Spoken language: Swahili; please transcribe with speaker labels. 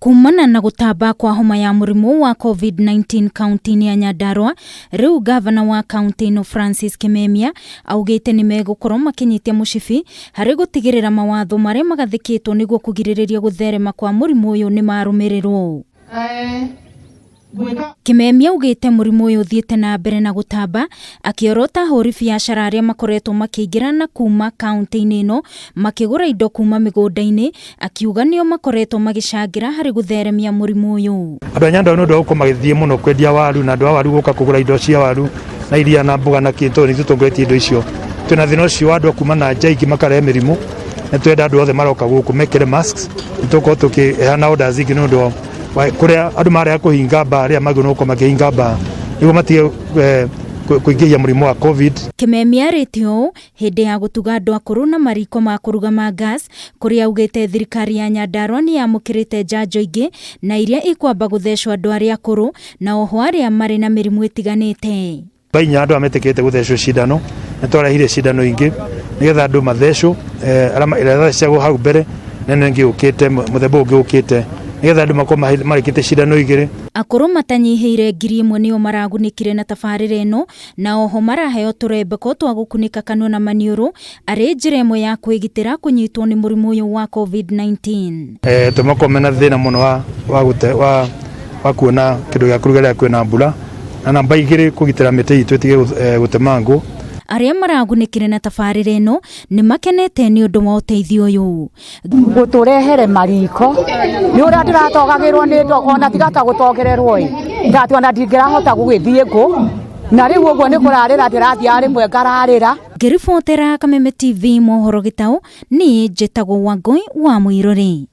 Speaker 1: Kumana na gutamba kwa homa ya murimu wa COVID-19 kaunti-ini ya Nyandarua, riu gavana wa kaunti ino Francis Kimemia augite ni megukorwo makinyitia mucibi hari gutigirira mawatho maria magathikitwo niguo kugiririria gutherema kwa murimu uyu ni marumirirwo. Kimemia augite murimu uyu uthiite na mbere na gutamba, akiorota ahuri biacara aria makoretwo makiingirana kuma kaunti-ini ino makigura indo kuma migunda-ini, akiuga nio makoretwo magicangira hari gutheremia murimu uyu.
Speaker 2: Andu a Nyandarua no ndo magithie muno kwendia waru na andu a waru guka kugura indo cia waru na iria na mboga na kinto ni tutongoretie indo icio. Twina thina ucio wa andu kuma na njaiki makare mirimu na twenda andu othe maroka guku mekire masks nituko tukihana orders ingi no ndo kuria andu maria kuhinga ba aria maguno ko makihinga ba igo matie kuingia murimu wa COVID.
Speaker 1: Kimemia aritio hindi ya gutuga andu akuru na mariko ma kuruga ma gas kuria augite thirikari ya Nyandarua ni yamukirite njanjo ingi na iria ikwamba guthecwo andu aria akuru na oho aria mari na mirimu itiganite.
Speaker 2: Bainya andu ametekete guthecwo cindano na twarahire cindano ingi nigetha andu mathecwo ara cia hau mbere nene ngi ukite muthemba ungi ukite nigetha andu makoma marikite cindano igiri.
Speaker 1: Akuru matanyihiire 1,000 nio maragunikire na tabarire ino na oho maraheo turembeko twa gukunika kanua na maniuru ari njira imwe ya kwigitira kunyitwo ni murimu uyu wa COVID-19.
Speaker 2: Tumakome na thina muno wa kuona kindu gia kuruga ria kwina mbura na namba igiri kugitira miti itu itige gutemangu.
Speaker 1: Aria maragunikire na tabarire ino ni makenete ni undu wa uteithio uyu.
Speaker 3: Guturehere mariko ni uria ndiratogagirwo ni ndo ona tigata gutogererwo ndati ona ndingirahota gugithie ku na riu uguo ni kurarira ndirathia ari mwe ngararira.
Speaker 1: Ngiribotera Kameme TV mohoro gitau ni njitagwo Wangui wa Muiruri.